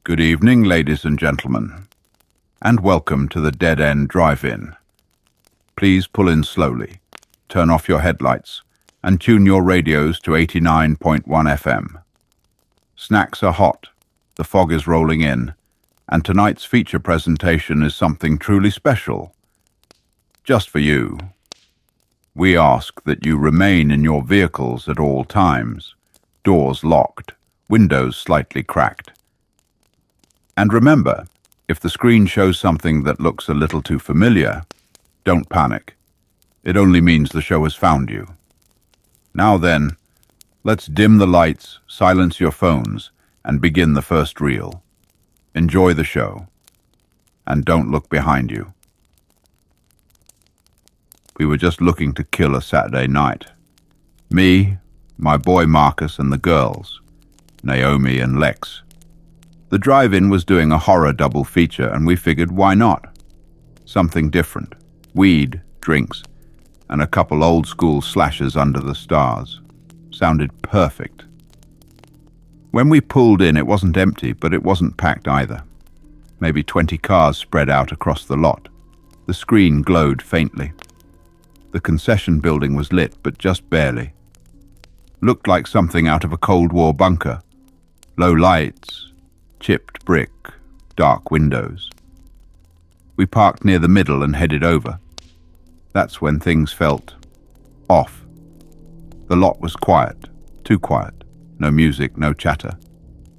Good evening, ladies and gentlemen, and welcome to the Dead End Drive-In. Please pull in slowly, turn off your headlights, and tune your radios to 89.1 FM. Snacks are hot, the fog is rolling in, and tonight's feature presentation is something truly special. Just for you. We ask that you remain in your vehicles at all times, doors locked, windows slightly cracked. And remember, if the screen shows something that looks a little too familiar, don't panic. It only means the show has found you. Now then, let's dim the lights, silence your phones, and begin the first reel. Enjoy the show. And don't look behind you. We were just looking to kill a Saturday night. Me, my boy Marcus, and the girls, Naomi and Lex. The drive-in was doing a horror double feature, and we figured, why not? Something different. Weed, drinks, and a couple old-school slashers under the stars. Sounded perfect. When we pulled in, it wasn't empty, but it wasn't packed either. Maybe 20 cars spread out across the lot. The screen glowed faintly. The concession building was lit, but just barely. Looked like something out of a Cold War bunker. Low lights, chipped brick, dark windows. We parked near the middle and headed over. That's when things felt off. The lot was quiet, too quiet. No music, no chatter.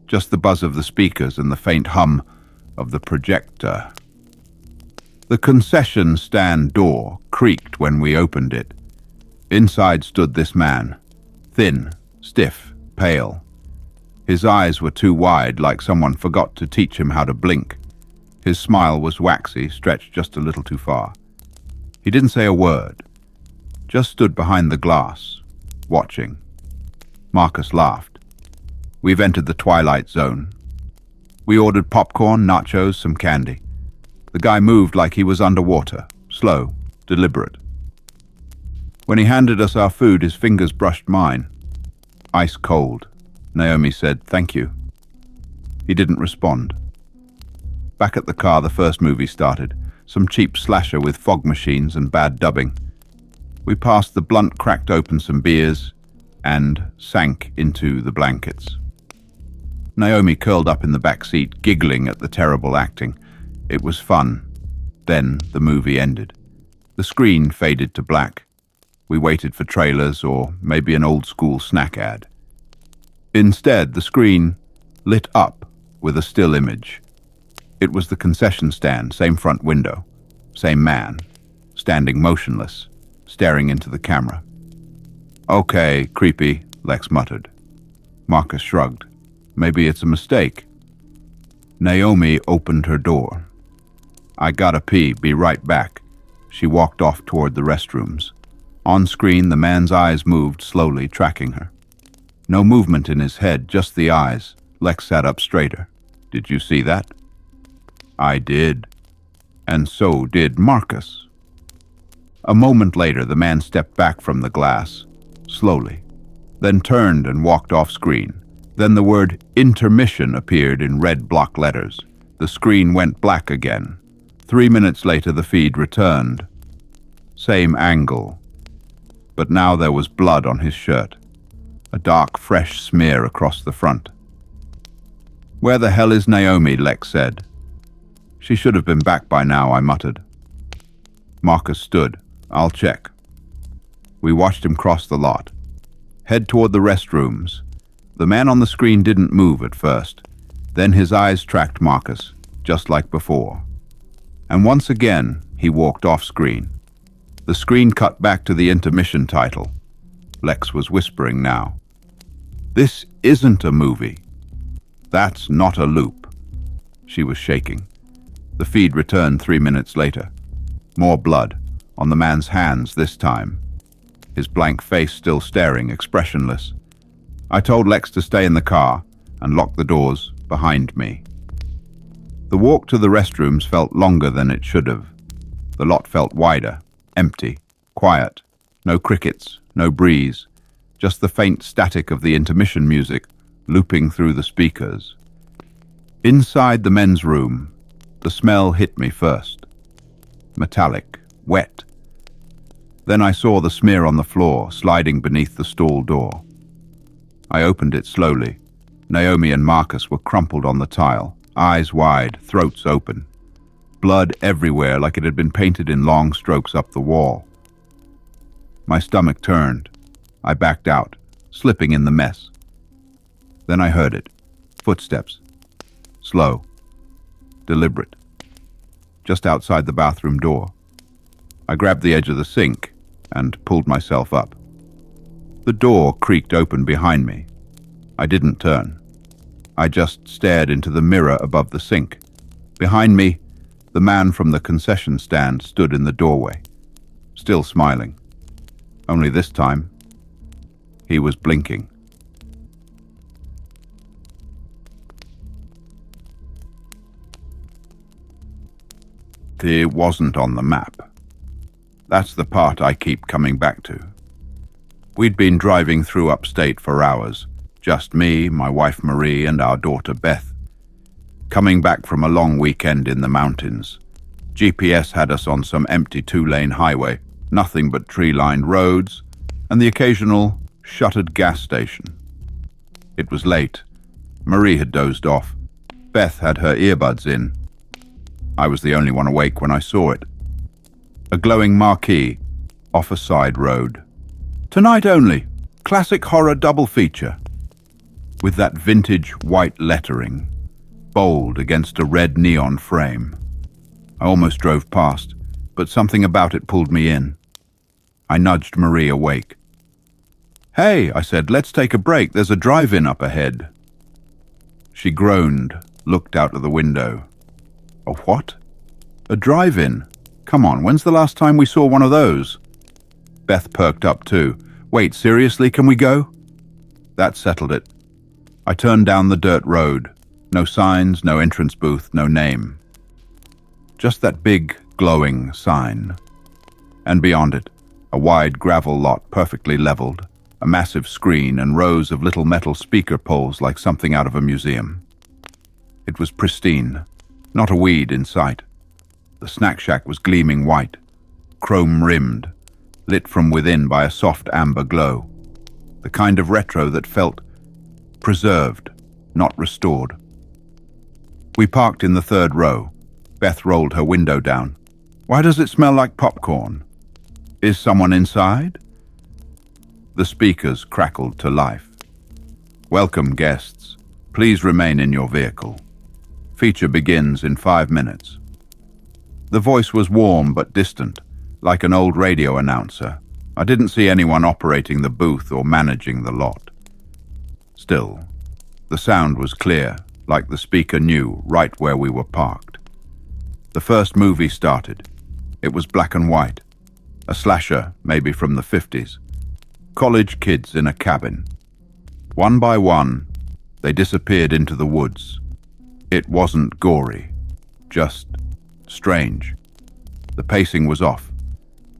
Just the buzz of the speakers and the faint hum of the projector. The concession stand door creaked when we opened it. Inside stood this man, thin, stiff, pale. His eyes were too wide, like someone forgot to teach him how to blink. His smile was waxy, stretched just a little too far. He didn't say a word, just stood behind the glass, watching. Marcus laughed. We've entered the twilight zone. We ordered popcorn, nachos, some candy. The guy moved like he was underwater, slow, deliberate. When he handed us our food, his fingers brushed mine. Ice cold. Naomi said, "Thank you." He didn't respond. Back at the car, the first movie started. Some cheap slasher with fog machines and bad dubbing. We passed the blunt, cracked open some beers, and sank into the blankets. Naomi curled up in the back seat, giggling at the terrible acting. It was fun. Then the movie ended. The screen faded to black. We waited for trailers or maybe an old-school snack ad. Instead, the screen lit up with a still image. It was the concession stand, same front window, same man, standing motionless, staring into the camera. "Okay, creepy," Lex muttered. Marcus shrugged. "Maybe it's a mistake." Naomi opened her door. "I gotta pee, be right back." She walked off toward the restrooms. On screen, the man's eyes moved slowly, tracking her. No movement in his head, just the eyes. Lex sat up straighter. "Did you see that?" "I did." And so did Marcus. A moment later, the man stepped back from the glass, slowly, then turned and walked off screen. Then the word intermission appeared in red block letters. The screen went black again. 3 minutes later, the feed returned. Same angle. But now there was blood on his shirt. A dark, fresh smear across the front. "Where the hell is Naomi?" Lex said. "She should have been back by now," I muttered. Marcus stood. "I'll check." We watched him cross the lot, head toward the restrooms. The man on the screen didn't move at first. Then his eyes tracked Marcus, just like before. And once again, he walked off screen. The screen cut back to the intermission title. Lex was whispering now. "This isn't a movie. That's not a loop." She was shaking. The feed returned 3 minutes later. More blood, on the man's hands this time. His blank face still staring, expressionless. I told Lex to stay in the car and lock the doors behind me. The walk to the restrooms felt longer than it should have. The lot felt wider, empty, quiet. No crickets, no breeze. Just the faint static of the intermission music looping through the speakers. Inside the men's room, the smell hit me first. Metallic, wet. Then I saw the smear on the floor, sliding beneath the stall door. I opened it slowly. Naomi and Marcus were crumpled on the tile, eyes wide, throats open. Blood everywhere like it had been painted in long strokes up the wall. My stomach turned. I backed out, slipping in the mess. Then I heard it. Footsteps. Slow. Deliberate. Just outside the bathroom door. I grabbed the edge of the sink and pulled myself up. The door creaked open behind me. I didn't turn. I just stared into the mirror above the sink. Behind me, the man from the concession stand stood in the doorway, still smiling. Only this time, he was blinking. It wasn't on the map. That's the part I keep coming back to. We'd been driving through upstate for hours, just me, my wife Marie, and our daughter Beth. Coming back from a long weekend in the mountains. GPS had us on some empty two-lane highway, nothing but tree-lined roads, and the occasional shuttered gas station. It was late. Marie had dozed off. Beth had her earbuds in. I was the only one awake when I saw it. A glowing marquee off a side road. Tonight only, classic horror double feature. With that vintage white lettering, bold against a red neon frame. I almost drove past, but something about it pulled me in. I nudged Marie awake. Hey, I said, let's take a break. There's a drive-in up ahead. She groaned, looked out of the window. A what? A drive-in? Come on, when's the last time we saw one of those? Beth perked up too. Wait, seriously, can we go? That settled it. I turned down the dirt road. No signs, no entrance booth, no name. Just that big, glowing sign. And beyond it, a wide gravel lot perfectly leveled, a massive screen and rows of little metal speaker poles like something out of a museum. It was pristine. Not a weed in sight. The snack shack was gleaming white, chrome-rimmed, lit from within by a soft amber glow. The kind of retro that felt preserved, not restored. We parked in the third row. Beth rolled her window down. Why does it smell like popcorn? Is someone inside? The speakers crackled to life. Welcome, guests. Please remain in your vehicle. Feature begins in 5 minutes. The voice was warm but distant, like an old radio announcer. I didn't see anyone operating the booth or managing the lot. Still, the sound was clear, like the speaker knew right where we were parked. The first movie started. It was black and white. A slasher, maybe from the 50s. College kids in a cabin. One by one, they disappeared into the woods. It wasn't gory, just strange. The pacing was off.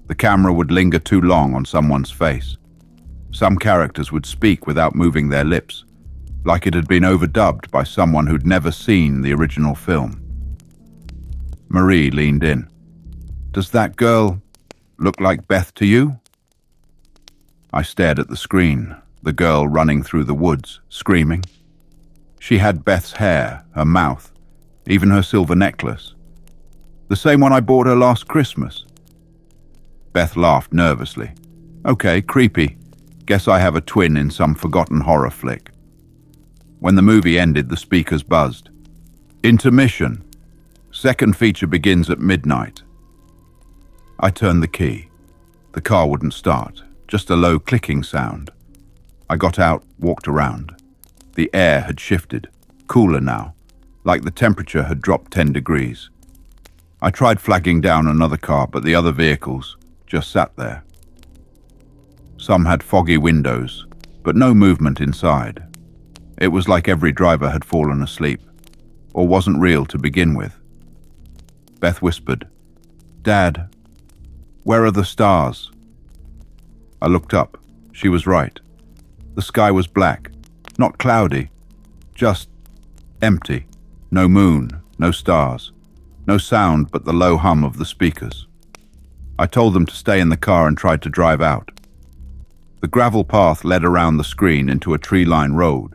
The camera would linger too long on someone's face. Some characters would speak without moving their lips, like it had been overdubbed by someone who'd never seen the original film. Marie leaned in. Does that girl look like Beth to you? I stared at the screen, the girl running through the woods, screaming. She had Beth's hair, her mouth, even her silver necklace. The same one I bought her last Christmas. Beth laughed nervously. Okay, creepy. Guess I have a twin in some forgotten horror flick. When the movie ended, the speakers buzzed. Intermission. Second feature begins at midnight. I turned the key. The car wouldn't start, just a low clicking sound. I got out, walked around. The air had shifted, cooler now, like the temperature had dropped 10 degrees. I tried flagging down another car, but the other vehicles just sat there. Some had foggy windows, but no movement inside. It was like every driver had fallen asleep, or wasn't real to begin with. Beth whispered, Dad, where are the stars? I looked up. She was right. The sky was black, not cloudy, just empty. No moon, no stars, no sound but the low hum of the speakers. I told them to stay in the car and tried to drive out. The gravel path led around the screen into a tree-lined road.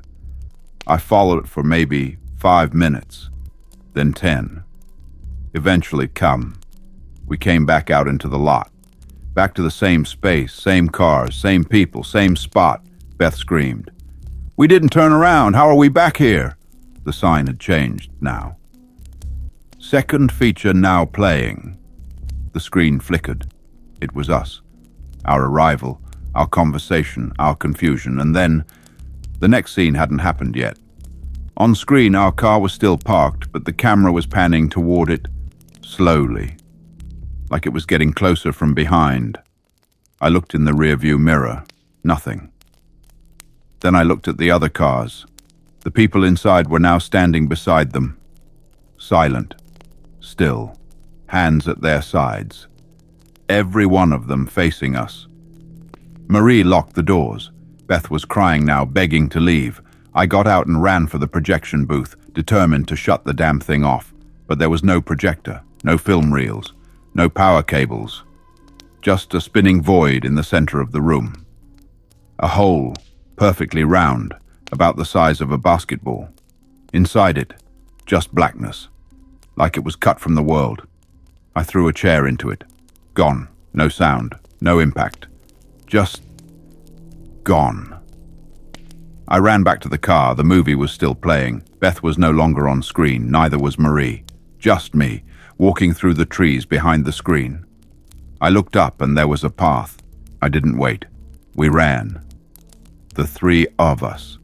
I followed it for maybe 5 minutes, then 10. Eventually, we came back out into the lot. Back to the same space, same cars, same people, same spot, Beth screamed. "We didn't turn around. How are we back here?" The sign had changed now. Second feature now playing. The screen flickered. It was us. Our arrival, our conversation, our confusion, and then the next scene hadn't happened yet. On screen, our car was still parked, but the camera was panning toward it slowly, like it was getting closer from behind. I looked in the rearview mirror. Nothing. Then I looked at the other cars. The people inside were now standing beside them. Silent. Still. Hands at their sides. Every one of them facing us. Marie locked the doors. Beth was crying now, begging to leave. I got out and ran for the projection booth, determined to shut the damn thing off. But there was no projector, no film reels, no power cables. Just a spinning void in the center of the room. A hole, perfectly round, about the size of a basketball. Inside it, just blackness, like it was cut from the world. I threw a chair into it. Gone. No sound, no impact. Just gone. I ran back to the car. The movie was still playing. Beth was no longer on screen, neither was Marie. Just me, walking through the trees behind the screen. I looked up and there was a path. I didn't wait. We ran. The three of us.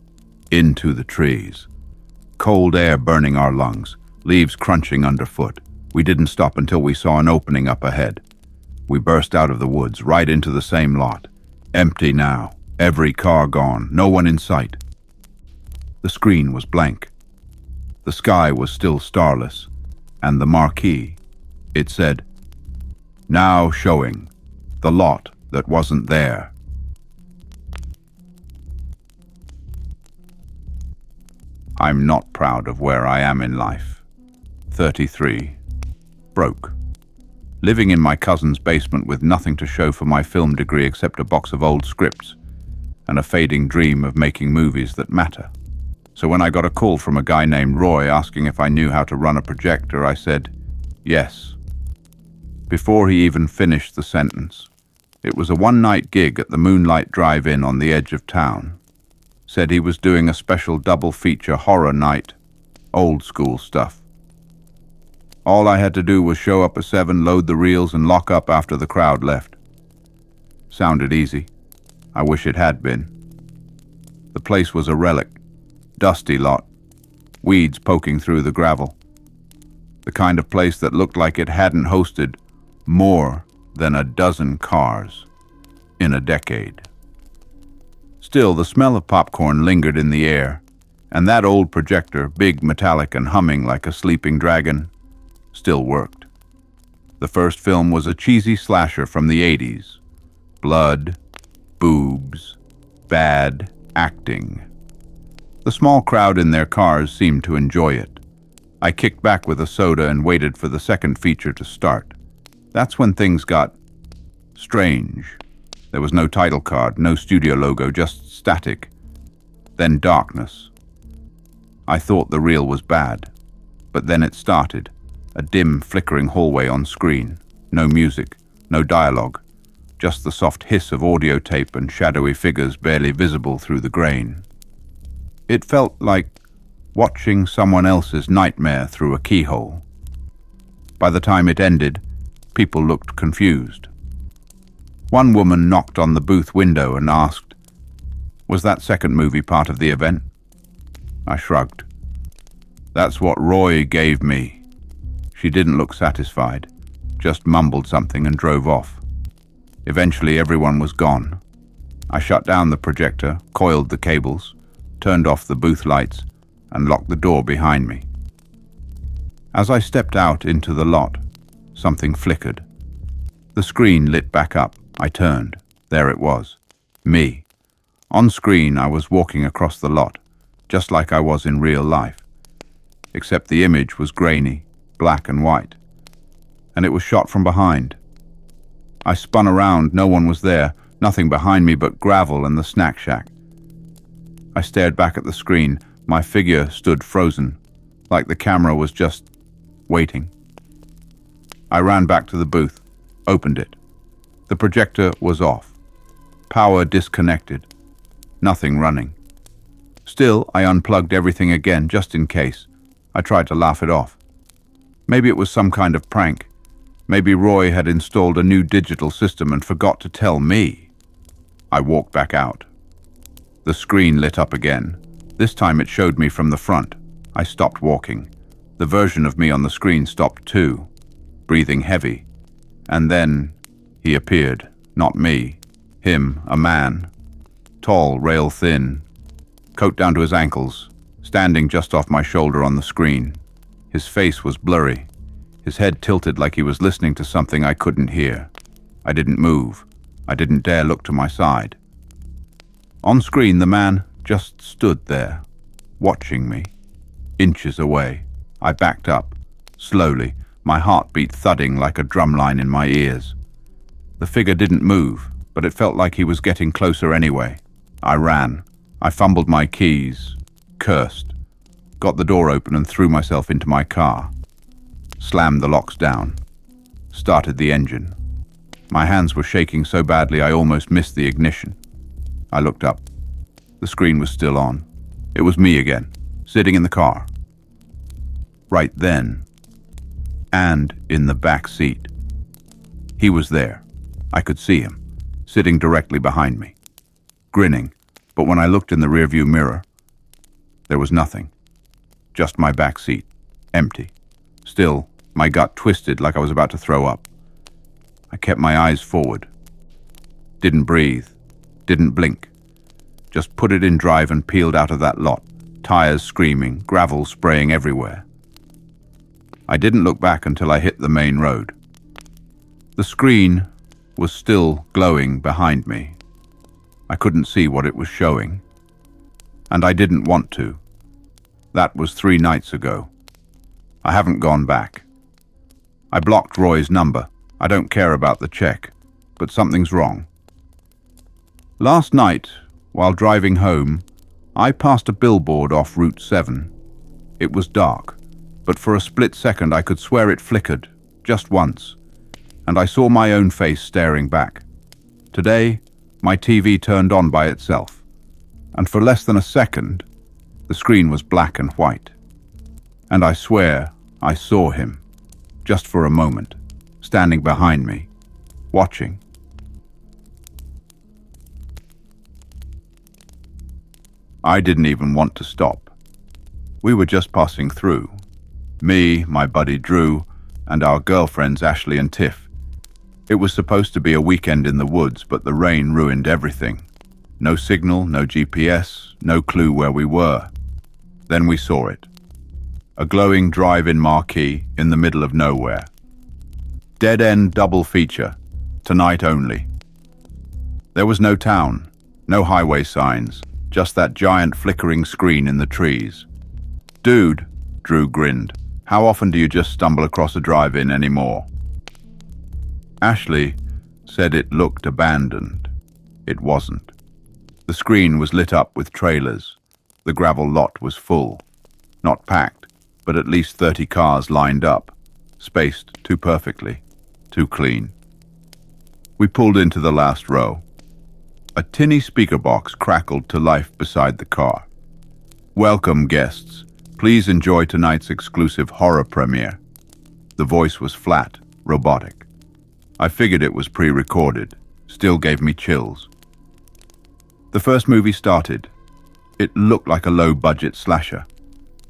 Into the trees. Cold air burning our lungs, leaves crunching underfoot. We didn't stop until we saw an opening up ahead. We burst out of the woods, right into the same lot. Empty now. Every car gone. No one in sight. The screen was blank. The sky was still starless. And the marquee, it said, "Now showing the lot that wasn't there." I'm not proud of where I am in life. 33. Broke. Living in my cousin's basement with nothing to show for my film degree except a box of old scripts and a fading dream of making movies that matter. So when I got a call from a guy named Roy asking if I knew how to run a projector, I said, yes. Before he even finished the sentence, it was a one-night gig at the Moonlight Drive-In on the edge of town. Said he was doing a special double feature horror night, old school stuff. All I had to do was show up at 7, load the reels, and lock up after the crowd left. Sounded easy. I wish it had been. The place was a relic. Dusty lot. Weeds poking through the gravel. The kind of place that looked like it hadn't hosted more than a dozen cars in a decade. Still, the smell of popcorn lingered in the air, and that old projector, big, metallic, and humming like a sleeping dragon, still worked. The first film was a cheesy slasher from the 80s. Blood, boobs, bad acting. The small crowd in their cars seemed to enjoy it. I kicked back with a soda and waited for the second feature to start. That's when things got strange. There was no title card, no studio logo, just static. Then darkness. I thought the reel was bad, but then it started. A dim, flickering hallway on screen. No music, no dialogue. Just the soft hiss of audio tape and shadowy figures barely visible through the grain. It felt like watching someone else's nightmare through a keyhole. By the time it ended, people looked confused. One woman knocked on the booth window and asked, "Was that second movie part of the event?" I shrugged. "That's what Roy gave me." She didn't look satisfied, just mumbled something and drove off. Eventually everyone was gone. I shut down the projector, coiled the cables, turned off the booth lights, and locked the door behind me. As I stepped out into the lot, something flickered. The screen lit back up. I turned. There it was. Me. On screen, I was walking across the lot, just like I was in real life. except the image was grainy, black and white, and it was shot from behind. I spun around, no one was there, nothing behind me but gravel and the snack shack. I stared back at the screen. My figure stood frozen, like the camera was just waiting. I ran back to the booth, opened it. The projector was off. Power disconnected. Nothing running. Still, I unplugged everything again, just in case. I tried to laugh it off. Maybe it was some kind of prank. Maybe Roy had installed a new digital system and forgot to tell me. I walked back out. The screen lit up again. This time it showed me from the front. I stopped walking. The version of me on the screen stopped too, breathing heavy. And then he appeared. Not me. Him, a man. Tall, rail-thin. Coat down to his ankles, standing just off my shoulder on the screen. His face was blurry. His head tilted like he was listening to something I couldn't hear. I didn't move. I didn't dare look to my side. On screen, the man just stood there, watching me, inches away. I backed up, slowly, my heartbeat thudding like a drumline in my ears. The figure didn't move, but it felt like he was getting closer anyway. I ran. I fumbled my keys, cursed, got the door open and threw myself into my car. Slammed the locks down, started the engine. My hands were shaking so badly I almost missed the ignition. I looked up. The screen was still on. It was me again, sitting in the car. Right then, and in the back seat. He was there. I could see him, sitting directly behind me, grinning, but when I looked in the rearview mirror, there was nothing. Just my back seat, empty. Still, my gut twisted like I was about to throw up. I kept my eyes forward. Didn't breathe. Didn't blink. Just put it in drive and peeled out of that lot, tires screaming, gravel spraying everywhere. I didn't look back until I hit the main road. The screen was still glowing behind me. I couldn't see what it was showing. And I didn't want to. That was 3 nights ago. I haven't gone back. I blocked Roy's number. I don't care about the check, but something's wrong. Last night, while driving home, I passed a billboard off Route 7. It was dark, but for a split second I could swear it flickered, just once, and I saw my own face staring back. Today, my TV turned on by itself, and for less than a second, the screen was black and white. And I swear I saw him, just for a moment, standing behind me, watching. I didn't even want to stop. We were just passing through. Me, my buddy Drew, and our girlfriends Ashley and Tiff. It was supposed to be a weekend in the woods, but the rain ruined everything. No signal, no GPS, no clue where we were. Then we saw it. A glowing drive-in marquee in the middle of nowhere. Dead-end double feature, tonight only. There was no town, no highway signs, just that giant flickering screen in the trees. Dude, Drew grinned, how often do you just stumble across a drive-in anymore? Ashley said it looked abandoned. It wasn't. The screen was lit up with trailers. The gravel lot was full. Not packed, but at least 30 cars lined up, spaced too perfectly, too clean. We pulled into the last row. A tinny speaker box crackled to life beside the car. Welcome, guests. Please enjoy tonight's exclusive horror premiere. The voice was flat, robotic. I figured it was pre-recorded, still gave me chills. The first movie started. It looked like a low-budget slasher.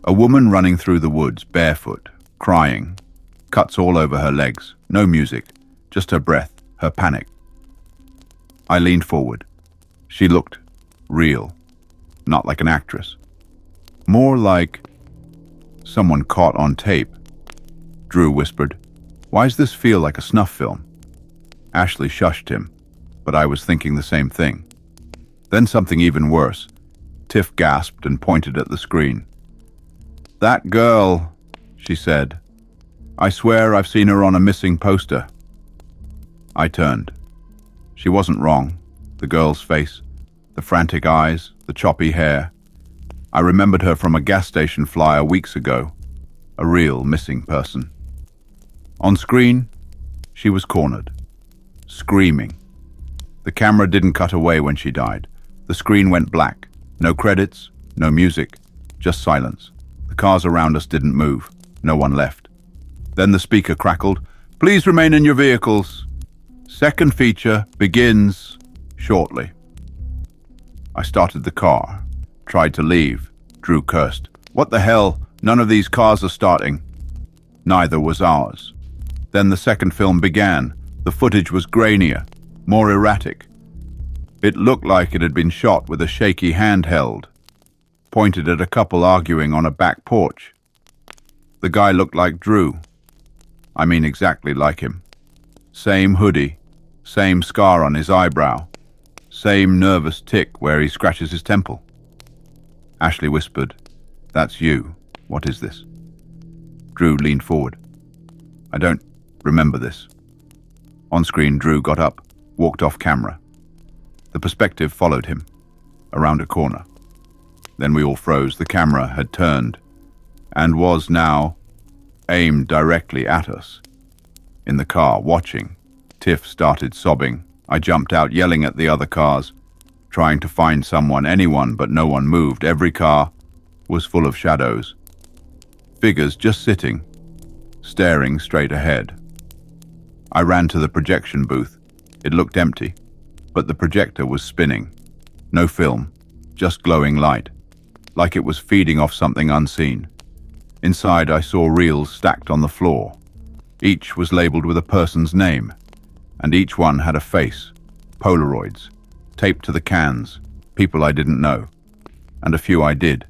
A woman running through the woods, barefoot, crying. Cuts all over her legs, no music, just her breath, her panic. I leaned forward. She looked real, not like an actress. More like someone caught on tape. Drew whispered, "Why does this feel like a snuff film?" Ashley shushed him, but I was thinking the same thing. Then something even worse. Tiff gasped and pointed at the screen. That girl, she said. I swear I've seen her on a missing poster. I turned. She wasn't wrong. The girl's face, the frantic eyes, the choppy hair. I remembered her from a gas station flyer weeks ago. A real missing person. On screen, she was cornered, screaming. The camera didn't cut away when she died. The screen went black. No credits, no music, just silence. The cars around us didn't move. No one left. Then the speaker crackled, "Please remain in your vehicles. Second feature begins shortly." I started the car, tried to leave. Drew cursed. "What the hell? None of these cars are starting." Neither was ours. Then the second film began. The footage was grainier, more erratic. It looked like it had been shot with a shaky handheld, pointed at a couple arguing on a back porch. The guy looked like Drew. I mean exactly like him. Same hoodie, same scar on his eyebrow, same nervous tick where he scratches his temple. Ashley whispered, "That's you. What is this?" Drew leaned forward. "I don't remember this." On screen, Drew got up, walked off camera. The perspective followed him, around a corner. Then we all froze. The camera had turned, and was now aimed directly at us. In the car, watching, Tiff started sobbing. I jumped out, yelling at the other cars, trying to find someone, anyone, but no one moved. Every car was full of shadows. Figures just sitting, staring straight ahead. I ran to the projection booth. It looked empty, but the projector was spinning. No film, just glowing light, like it was feeding off something unseen. Inside, I saw reels stacked on the floor. Each was labeled with a person's name, and each one had a face, Polaroids, taped to the cans, people I didn't know, and a few I did.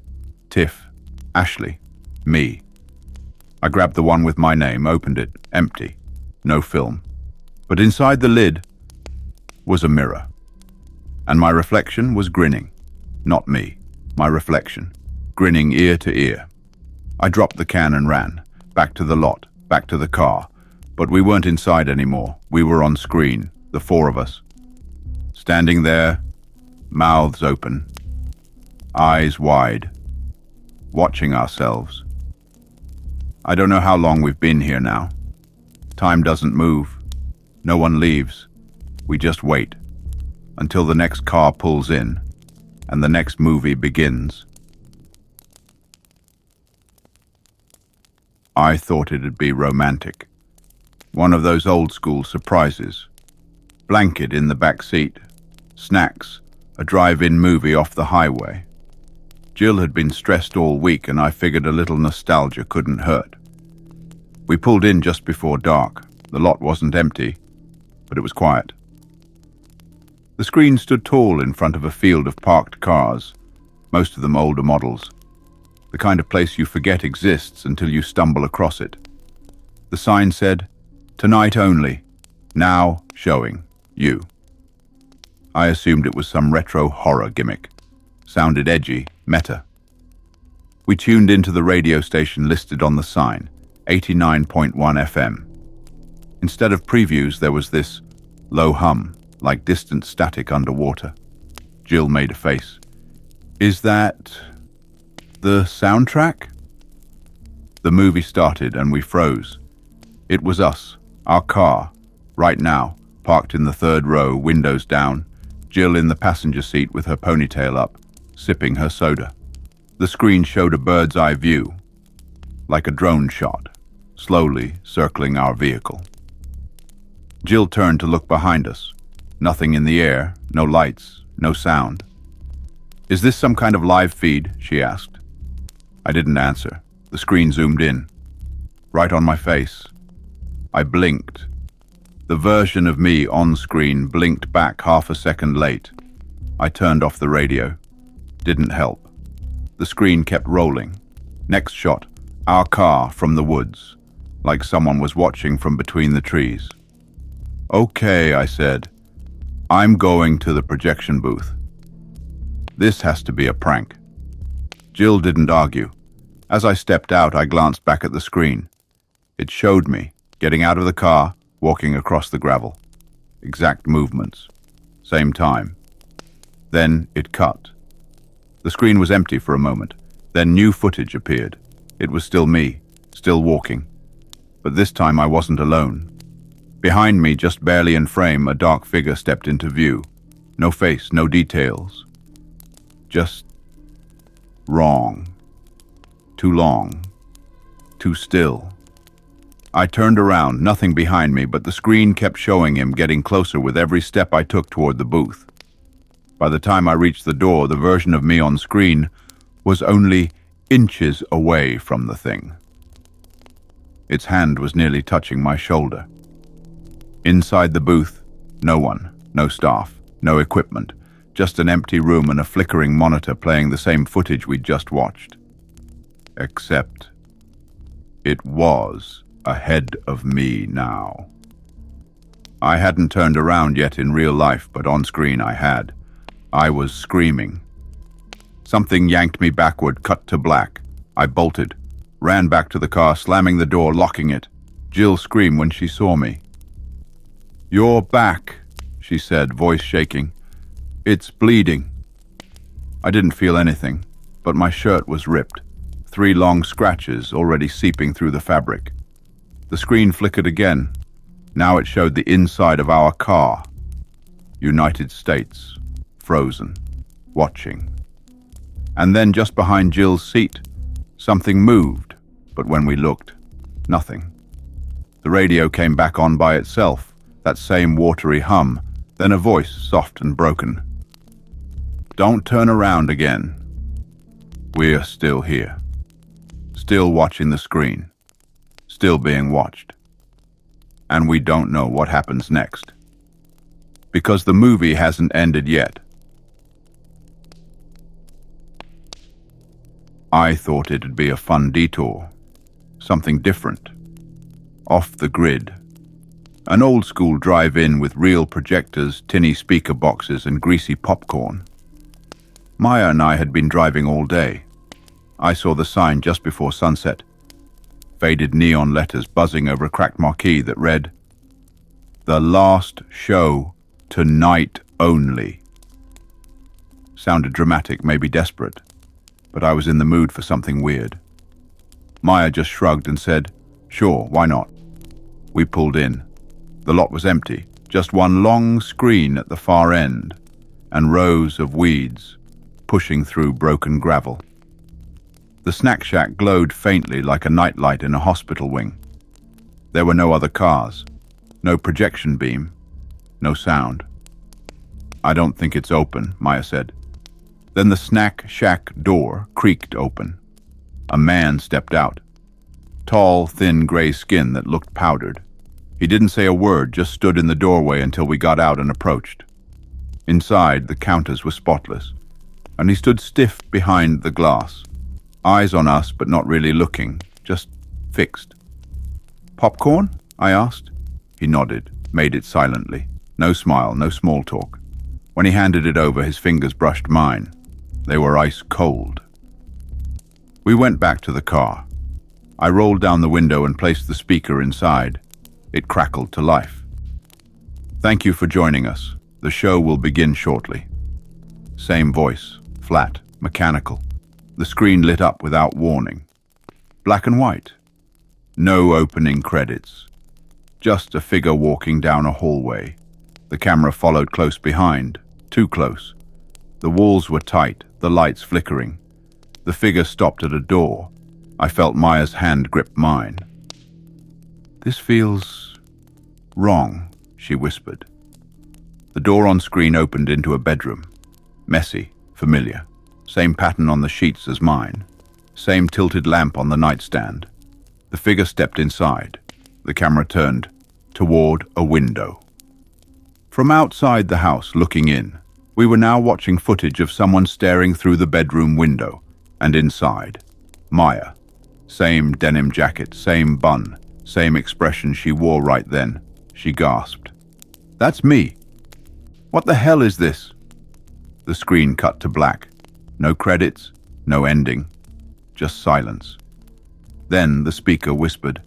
Tiff, Ashley, me. I grabbed the one with my name, opened it, empty, no film. But inside the lid was a mirror, and my reflection was grinning. Not me, my reflection, grinning ear to ear. I dropped the can and ran, back to the lot, back to the car. But we weren't inside anymore. We were on screen, the four of us. Standing there, mouths open, eyes wide, watching ourselves. I don't know how long we've been here now. Time doesn't move. No one leaves. We just wait until the next car pulls in and the next movie begins. I thought it'd be romantic. One of those old school surprises. Blanket in the back seat, snacks, a drive-in movie off the highway. Jill had been stressed all week, and I figured a little nostalgia couldn't hurt. We pulled in just before dark. The lot wasn't empty, but it was quiet. The screen stood tall in front of a field of parked cars, most of them older models. The kind of place you forget exists until you stumble across it. The sign said, "Tonight only, now showing you." I assumed it was some retro horror gimmick. Sounded edgy, meta. We tuned into the radio station listed on the sign, 89.1 FM. Instead of previews, there was this low hum, like distant static underwater. Jill made a face. "Is that the soundtrack?" The movie started and we froze. It was us, our car, right now, parked in the third row, windows down, Jill in the passenger seat with her ponytail up, sipping her soda. The screen showed a bird's eye view, like a drone shot, slowly circling our vehicle. Jill turned to look behind us. Nothing in the air, no lights, no sound. "Is this some kind of live feed?" she asked. I didn't answer. The screen zoomed in, right on my face. I blinked. The version of me on screen blinked back half a second late. I turned off the radio. Didn't help. The screen kept rolling. Next shot, our car from the woods, like someone was watching from between the trees. "Okay," I said. "I'm going to the projection booth. This has to be a prank." Jill didn't argue. As I stepped out, I glanced back at the screen. It showed me, getting out of the car, walking across the gravel. Exact movements. Same time. Then it cut. The screen was empty for a moment. Then new footage appeared. It was still me, still walking. But this time I wasn't alone. Behind me, just barely in frame, a dark figure stepped into view. No face, no details. Just wrong. Too long. Too still. I turned around, nothing behind me, but the screen kept showing him getting closer with every step I took toward the booth. By the time I reached the door, the version of me on screen was only inches away from the thing. Its hand was nearly touching my shoulder. Inside the booth, no one, no staff, no equipment, just an empty room and a flickering monitor playing the same footage we'd just watched. Except it was ahead of me now. I hadn't turned around yet in real life, but on screen I had. I was screaming. Something yanked me backward, cut to black. I bolted, ran back to the car, slamming the door, locking it. Jill screamed when she saw me. "You're back," she said, voice shaking. "It's bleeding." I didn't feel anything, but my shirt was ripped. 3 long scratches already seeping through the fabric. The screen flickered again. Now it showed the inside of our car. United States, frozen, watching. And then just behind Jill's seat, something moved, but when we looked, nothing. The radio came back on by itself, that same watery hum, then a voice, soft and broken. "Don't turn around again. We're still here. Still watching the screen. Still being watched. And we don't know what happens next. Because the movie hasn't ended yet." I thought it'd be a fun detour. Something different. Off the grid. An old-school drive-in with real projectors, tinny speaker boxes, and greasy popcorn. Maya and I had been driving all day. I saw the sign just before sunset. Faded neon letters buzzing over a cracked marquee that read, "The last show tonight only." Sounded dramatic, maybe desperate, but I was in the mood for something weird. Maya just shrugged and said, "Sure, why not?" We pulled in. The lot was empty, just one long screen at the far end, and rows of weeds pushing through broken gravel. The snack shack glowed faintly like a nightlight in a hospital wing. There were no other cars, no projection beam, no sound. "I don't think it's open," Maya said. Then the snack shack door creaked open. A man stepped out. Tall, thin gray skin that looked powdered. He didn't say a word, just stood in the doorway until we got out and approached. Inside, the counters were spotless, and he stood stiff behind the glass. Eyes on us, but not really looking, just fixed. "Popcorn?" I asked. He nodded, made it silently. No smile, no small talk. When he handed it over, his fingers brushed mine. They were ice cold. We went back to the car. I rolled down the window and placed the speaker inside. It crackled to life. "Thank you for joining us. The show will begin shortly." Same voice, flat, mechanical. The screen lit up without warning. Black and white. No opening credits. Just a figure walking down a hallway. The camera followed close behind, too close. The walls were tight, the lights flickering. The figure stopped at a door. I felt Maya's hand grip mine. "This feels wrong," she whispered. The door on screen opened into a bedroom. Messy, familiar. Same pattern on the sheets as mine. Same tilted lamp on the nightstand. The figure stepped inside. The camera turned toward a window. From outside the house, looking in, we were now watching footage of someone staring through the bedroom window. And inside, Maya. Same denim jacket, same bun, same expression she wore right then. She gasped. "That's me. What the hell is this?" The screen cut to black. No credits, no ending, just silence. Then the speaker whispered,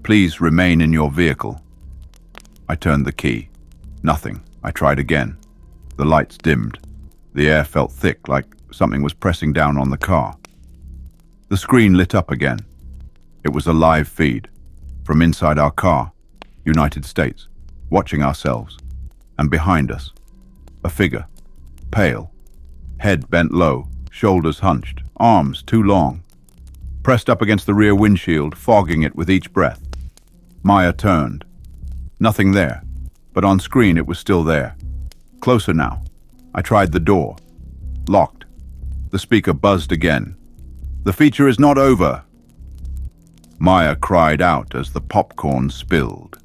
"Please remain in your vehicle." I turned the key. Nothing. I tried again. The lights dimmed. The air felt thick, like something was pressing down on the car. The screen lit up again. It was a live feed. From inside our car, United States, watching ourselves. And behind us, a figure, pale, head bent low, shoulders hunched, arms too long, pressed up against the rear windshield, fogging it with each breath. Maya turned. Nothing there, but on screen it was still there. Closer now. I tried the door. Locked. The speaker buzzed again. "The feature is not over." Maya cried out as the popcorn spilled.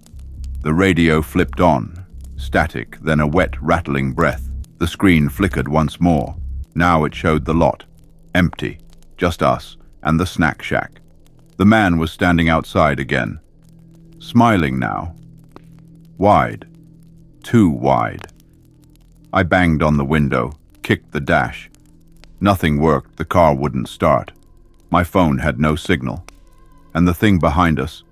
The radio flipped on. Static, then a wet, rattling breath. The screen flickered once more. Now it showed the lot. Empty. Just us and the snack shack. The man was standing outside again. Smiling now. Wide. Too wide. I banged on the window, kicked the dash. Nothing worked, the car wouldn't start. My phone had no signal. And the thing behind us,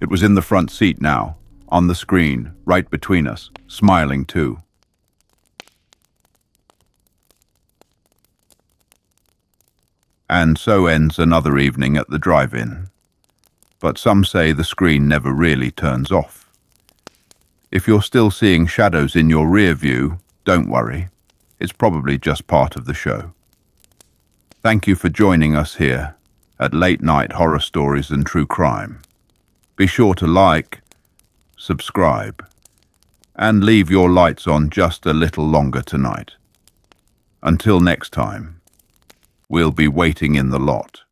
it was in the front seat now, on the screen, right between us, smiling too. And so ends another evening at the drive-in. But some say the screen never really turns off. If you're still seeing shadows in your rear view, don't worry. It's probably just part of the show. Thank you for joining us here at Late Night Horror Stories and True Crime. Be sure to like, subscribe, and leave your lights on just a little longer tonight. Until next time, we'll be waiting in the lot.